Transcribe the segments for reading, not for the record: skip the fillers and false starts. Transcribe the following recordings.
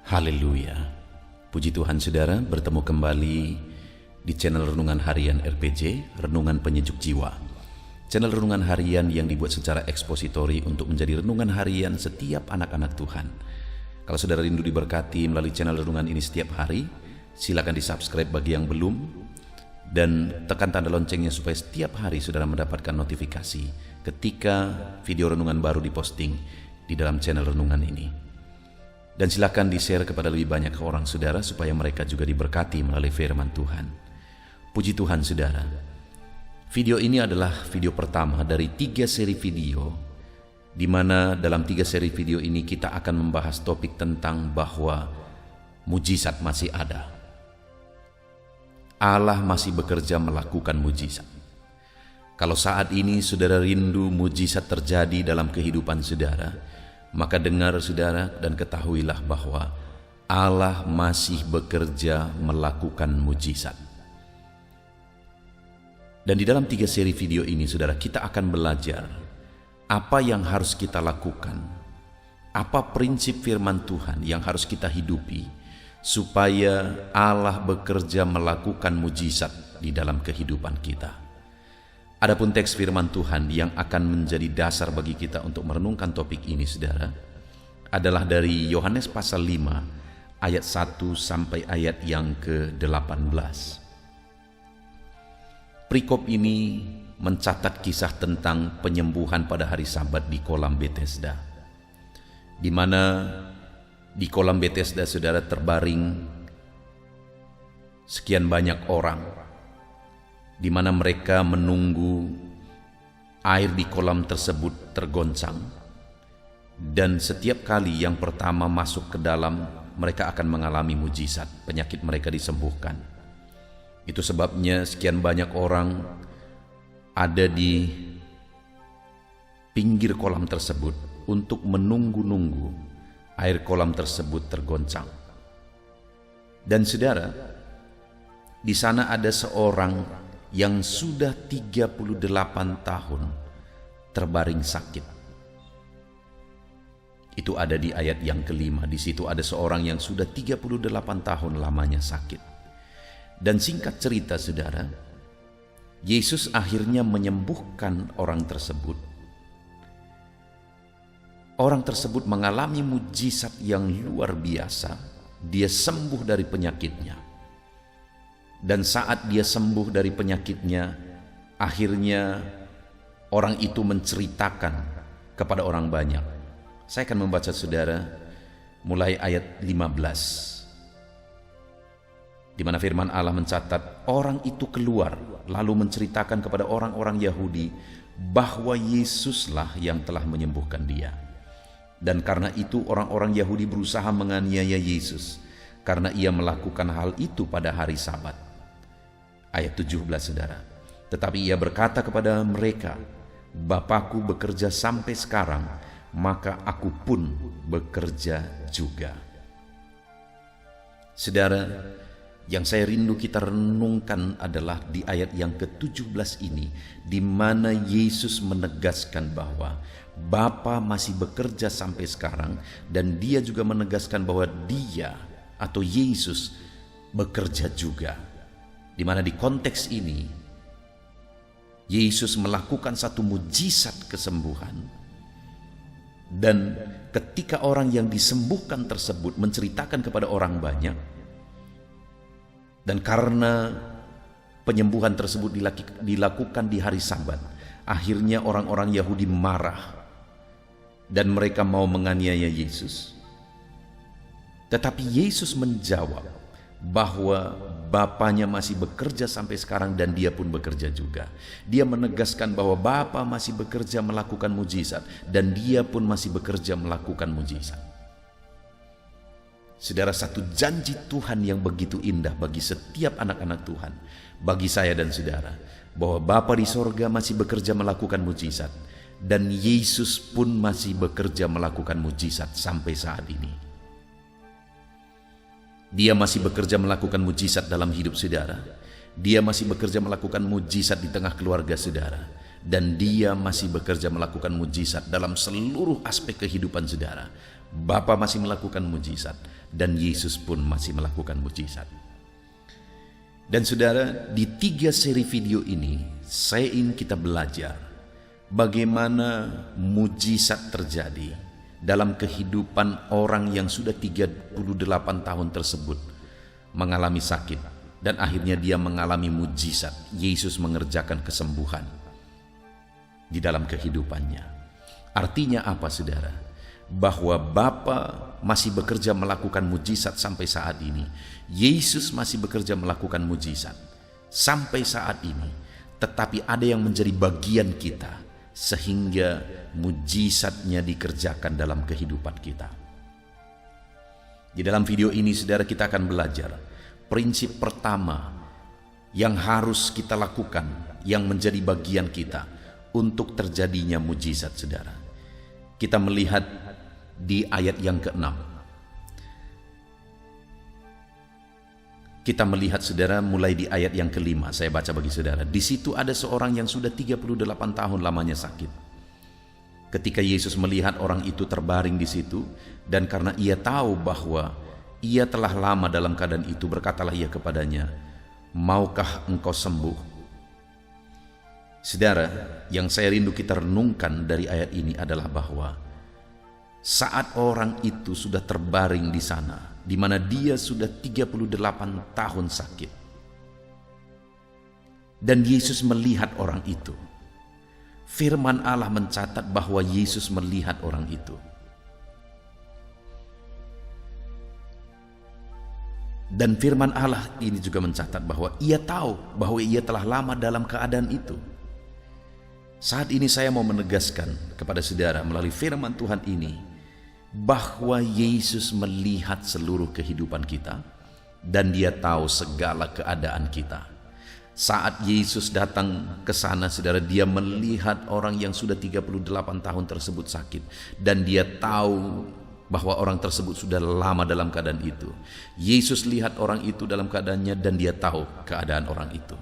Haleluya. Puji Tuhan saudara, bertemu kembali di channel Renungan Harian RPG, Renungan Penyejuk Jiwa. Channel Renungan Harian yang dibuat secara ekspositori untuk menjadi renungan harian setiap anak-anak Tuhan. Kalau saudara rindu diberkati melalui channel Renungan ini setiap hari, silakan di-subscribe bagi yang belum, dan tekan tanda loncengnya supaya setiap hari saudara mendapatkan notifikasi ketika video renungan baru diposting di dalam channel renungan ini. Dan silakan di-share kepada lebih banyak orang saudara supaya mereka juga diberkati melalui firman Tuhan. Puji Tuhan saudara. Video ini adalah video pertama dari 3 seri video, di mana dalam 3 seri video ini kita akan membahas topik tentang bahwa mujizat masih ada. Allah masih bekerja melakukan mujizat. Kalau saat ini saudara rindu mujizat terjadi dalam kehidupan saudara, maka dengar saudara dan ketahuilah bahwa Allah masih bekerja melakukan mujizat. Dan di dalam 3 seri video ini saudara, kita akan belajar apa yang harus kita lakukan, apa prinsip firman Tuhan yang harus kita hidupi, supaya Allah bekerja melakukan mujizat di dalam kehidupan kita. Adapun teks firman Tuhan yang akan menjadi dasar bagi kita untuk merenungkan topik ini saudara, adalah dari Yohanes pasal 5 ayat 1 sampai ayat yang ke-18. Perikop ini mencatat kisah tentang penyembuhan pada hari Sabat di kolam Bethesda, di mana di kolam Bethesda saudara terbaring sekian banyak orang, di mana mereka menunggu air di kolam tersebut tergoncang, dan setiap kali yang pertama masuk ke dalam, mereka akan mengalami mujizat, penyakit mereka disembuhkan. Itu sebabnya sekian banyak orang ada di pinggir kolam tersebut untuk menunggu-nunggu air kolam tersebut tergoncang. Dan saudara, di sana ada seorang yang sudah 38 tahun terbaring sakit. Itu ada di ayat yang ke-5. Di situ ada seorang yang sudah 38 tahun lamanya sakit. Dan singkat cerita saudara, Yesus akhirnya menyembuhkan orang tersebut. Orang tersebut mengalami mujizat yang luar biasa. Dia sembuh dari penyakitnya. Dan saat dia sembuh dari penyakitnya, akhirnya orang itu menceritakan kepada orang banyak. Saya akan membaca saudara mulai ayat 15. Di mana firman Allah mencatat, orang itu keluar lalu menceritakan kepada orang-orang Yahudi bahwa Yesuslah yang telah menyembuhkan dia. Dan karena itu orang-orang Yahudi berusaha menganiaya Yesus karena ia melakukan hal itu pada hari Sabat. Ayat 17 saudara. Tetapi ia berkata kepada mereka, Bapakku bekerja sampai sekarang, maka aku pun bekerja juga. Saudara, yang saya rindu kita renungkan adalah di ayat yang ke-17 ini, di mana Yesus menegaskan bahwa Bapa masih bekerja sampai sekarang, dan dia juga menegaskan bahwa dia atau Yesus bekerja juga. Di mana di konteks ini Yesus melakukan satu mujizat kesembuhan, dan ketika orang yang disembuhkan tersebut menceritakan kepada orang banyak, dan karena penyembuhan tersebut dilakukan di hari Sabat, akhirnya orang-orang Yahudi marah dan mereka mau menganiaya Yesus. Tetapi Yesus menjawab bahwa Bapanya masih bekerja sampai sekarang dan dia pun bekerja juga. Dia menegaskan bahwa Bapa masih bekerja melakukan mujizat dan dia pun masih bekerja melakukan mujizat. Saudara, satu janji Tuhan yang begitu indah bagi setiap anak-anak Tuhan, bagi saya dan saudara, bahwa Bapa di sorga masih bekerja melakukan mujizat, dan Yesus pun masih bekerja melakukan mujizat sampai saat ini. Dia masih bekerja melakukan mujizat dalam hidup saudara. Dia masih bekerja melakukan mujizat di tengah keluarga saudara. dan dia masih bekerja melakukan mujizat dalam seluruh aspek kehidupan saudara. Bapa masih melakukan mujizat dan Yesus pun masih melakukan mujizat. Dan saudara, di 3 seri video ini saya ingin kita belajar bagaimana mujizat terjadi dalam kehidupan orang yang sudah 38 tahun tersebut mengalami sakit, dan akhirnya dia mengalami mujizat. Yesus mengerjakan kesembuhan di dalam kehidupannya. Artinya apa saudara? Bahwa Bapa masih bekerja melakukan mujizat sampai saat ini. Yesus masih bekerja melakukan mujizat sampai saat ini. Tetapi ada yang menjadi bagian kita sehingga mujizatnya dikerjakan dalam kehidupan kita. Di dalam video ini saudara, kita akan belajar prinsip pertama yang harus kita lakukan, yang menjadi bagian kita untuk terjadinya mujizat saudara. Kita melihat di ayat yang ke-6. Kita melihat saudara mulai di ayat yang ke-5. Saya baca bagi saudara. Di situ ada seorang yang sudah 38 tahun lamanya sakit. Ketika Yesus melihat orang itu terbaring di situ, dan karena ia tahu bahwa ia telah lama dalam keadaan itu, berkatalah ia kepadanya, "Maukah engkau sembuh?" Saudara, yang saya rindu kita renungkan dari ayat ini adalah bahwa saat orang itu sudah terbaring di sana, di mana dia sudah 38 tahun sakit, dan Yesus melihat orang itu, firman Allah mencatat bahwa Yesus melihat orang itu. Dan firman Allah ini juga mencatat bahwa ia tahu bahwa ia telah lama dalam keadaan itu. Saat ini saya mau menegaskan kepada saudara melalui firman Tuhan ini bahwa Yesus melihat seluruh kehidupan kita dan dia tahu segala keadaan kita. Saat Yesus datang ke sana saudara, dia melihat orang yang sudah 38 tahun tersebut sakit, dan dia tahu bahwa orang tersebut sudah lama dalam keadaan itu. Yesus lihat orang itu dalam keadaannya dan dia tahu keadaan orang itu.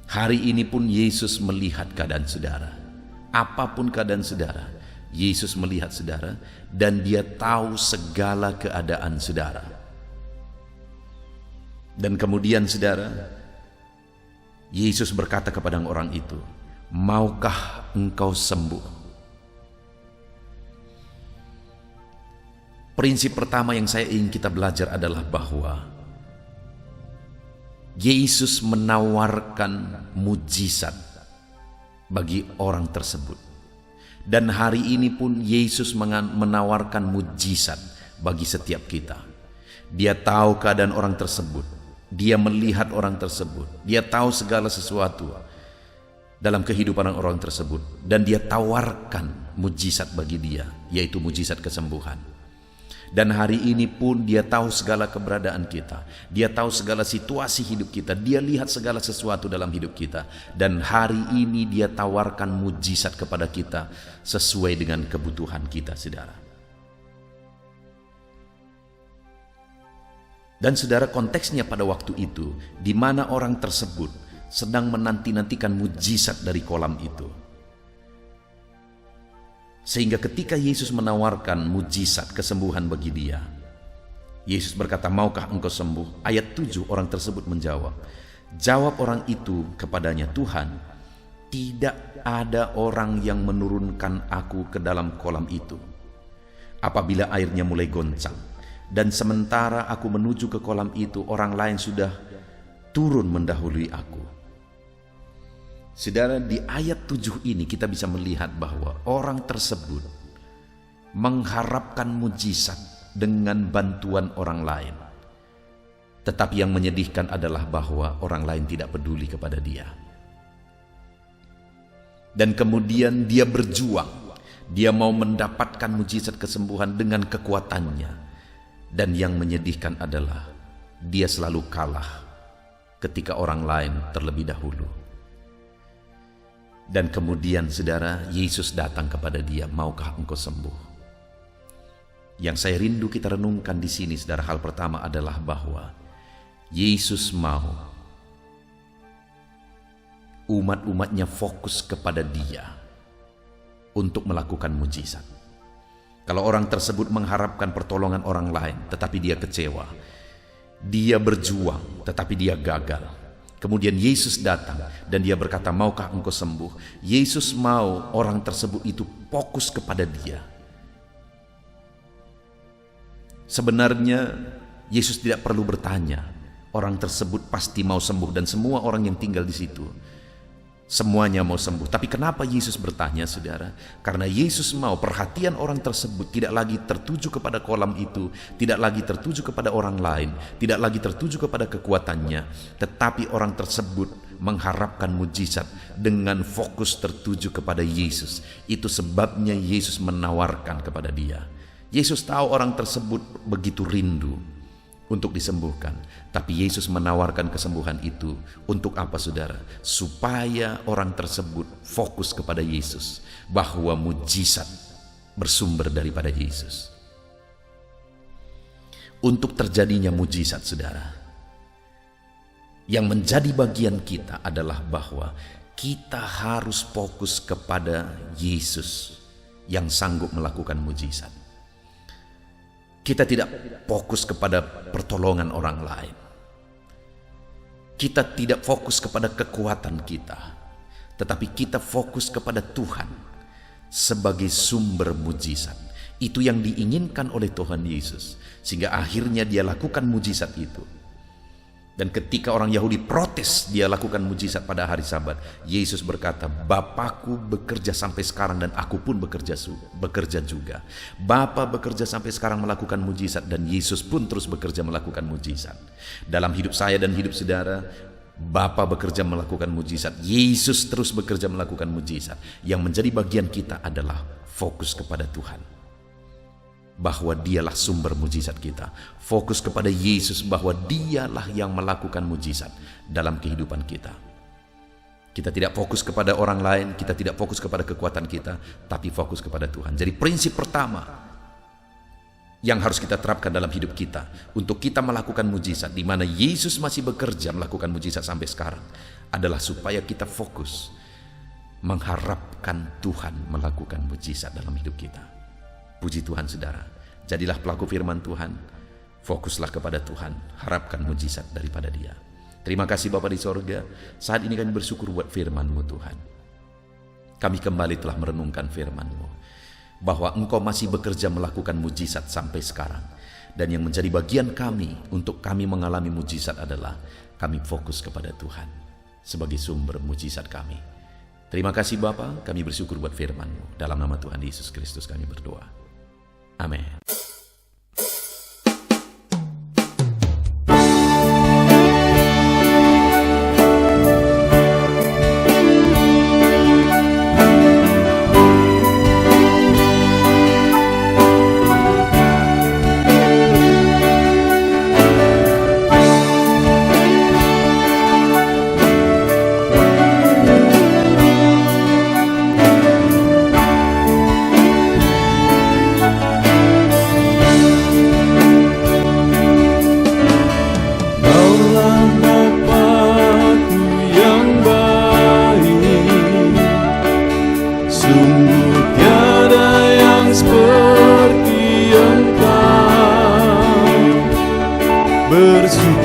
Hari ini pun Yesus melihat keadaan saudara. Apapun keadaan saudara, Yesus melihat saudara dan dia tahu segala keadaan saudara. Dan kemudian saudara, Yesus berkata kepada orang itu, "Maukah engkau sembuh?" Prinsip pertama yang saya ingin kita belajar adalah bahwa Yesus menawarkan mujizat bagi orang tersebut. Dan hari ini pun Yesus menawarkan mujizat bagi setiap kita. Dia tahu keadaan orang tersebut. Dia melihat orang tersebut. Dia tahu segala sesuatu dalam kehidupan orang tersebut. Dan dia tawarkan mujizat bagi dia, yaitu mujizat kesembuhan. Dan hari ini pun dia tahu segala keberadaan kita. Dia tahu segala situasi hidup kita. Dia lihat segala sesuatu dalam hidup kita. Dan hari ini dia tawarkan mujizat kepada kita sesuai dengan kebutuhan kita, saudara. Dan saudara, konteksnya pada waktu itu, di mana orang tersebut sedang menanti-nantikan mujizat dari kolam itu. Sehingga ketika Yesus menawarkan mujizat kesembuhan bagi dia, Yesus berkata, "Maukah engkau sembuh?" Ayat 7, orang tersebut menjawab. Jawab orang itu kepadanya, "Tuhan, tidak ada orang yang menurunkan aku ke dalam kolam itu apabila airnya mulai goncang. Dan sementara aku menuju ke kolam itu, orang lain sudah turun mendahului aku." Saudara, di ayat 7 ini kita bisa melihat bahwa orang tersebut mengharapkan mujizat dengan bantuan orang lain. Tetapi yang menyedihkan adalah bahwa orang lain tidak peduli kepada dia. Dan kemudian dia berjuang. Dia mau mendapatkan mujizat kesembuhan dengan kekuatannya. Dan yang menyedihkan adalah dia selalu kalah ketika orang lain terlebih dahulu. Dan kemudian saudara, Yesus datang kepada dia, "Maukah engkau sembuh?" Yang saya rindu kita renungkan di sini saudara, hal pertama adalah bahwa Yesus mau umat-umatnya fokus kepada Dia untuk melakukan mujizat. Kalau orang tersebut mengharapkan pertolongan orang lain, tetapi dia kecewa, dia berjuang, tetapi dia gagal. Kemudian Yesus datang dan dia berkata, maukah engkau sembuh? Yesus mau orang tersebut itu fokus kepada Dia. Sebenarnya Yesus tidak perlu bertanya, orang tersebut pasti mau sembuh, dan semua orang yang tinggal di situ semuanya mau sembuh. Tapi kenapa Yesus bertanya, saudara? Karena Yesus mau perhatian orang tersebut tidak lagi tertuju kepada kolam itu, tidak lagi tertuju kepada orang lain, tidak lagi tertuju kepada kekuatannya, tetapi orang tersebut mengharapkan mujizat dengan fokus tertuju kepada Yesus. Itu sebabnya Yesus menawarkan kepada dia. Yesus tahu orang tersebut begitu rindu untuk disembuhkan, tapi Yesus menawarkan kesembuhan itu untuk apa, saudara? Supaya orang tersebut fokus kepada Yesus, bahwa mujizat bersumber daripada Yesus. Untuk terjadinya mujizat, saudara, yang menjadi bagian kita adalah bahwa kita harus fokus kepada Yesus yang sanggup melakukan mujizat. Kita tidak fokus kepada pertolongan orang lain. Kita tidak fokus kepada kekuatan kita, tetapi kita fokus kepada Tuhan sebagai sumber mujizat. Itu yang diinginkan oleh Tuhan Yesus, sehingga akhirnya Dia lakukan mujizat itu. Dan ketika orang Yahudi protes dia lakukan mujizat pada hari Sabat, Yesus berkata, Bapakku bekerja sampai sekarang dan aku pun bekerja juga. Bapa bekerja sampai sekarang melakukan mujizat, dan Yesus pun terus bekerja melakukan mujizat. Dalam hidup saya dan hidup saudara, Bapa bekerja melakukan mujizat, Yesus terus bekerja melakukan mujizat. Yang menjadi bagian kita adalah fokus kepada Tuhan, bahwa Dialah sumber mujizat kita. Fokus kepada Yesus, bahwa Dialah yang melakukan mujizat dalam kehidupan kita. Kita tidak fokus kepada orang lain, kita tidak fokus kepada kekuatan kita, tapi fokus kepada Tuhan. Jadi prinsip pertama yang harus kita terapkan dalam hidup kita untuk kita melakukan mujizat, di mana Yesus masih bekerja melakukan mujizat sampai sekarang, adalah supaya kita fokus mengharapkan Tuhan melakukan mujizat dalam hidup kita. Puji Tuhan, saudara. Jadilah pelaku firman Tuhan. Fokuslah kepada Tuhan. Harapkan mujizat daripada Dia. Terima kasih Bapa di sorga. Saat ini kami bersyukur buat firman-Mu, Tuhan. Kami kembali telah merenungkan firman-Mu, bahwa Engkau masih bekerja melakukan mujizat sampai sekarang. Dan yang menjadi bagian kami untuk kami mengalami mujizat adalah kami fokus kepada Tuhan sebagai sumber mujizat kami. Terima kasih Bapa, kami bersyukur buat firman-Mu. Dalam nama Tuhan Yesus Kristus kami berdoa. Amin. Bersyukur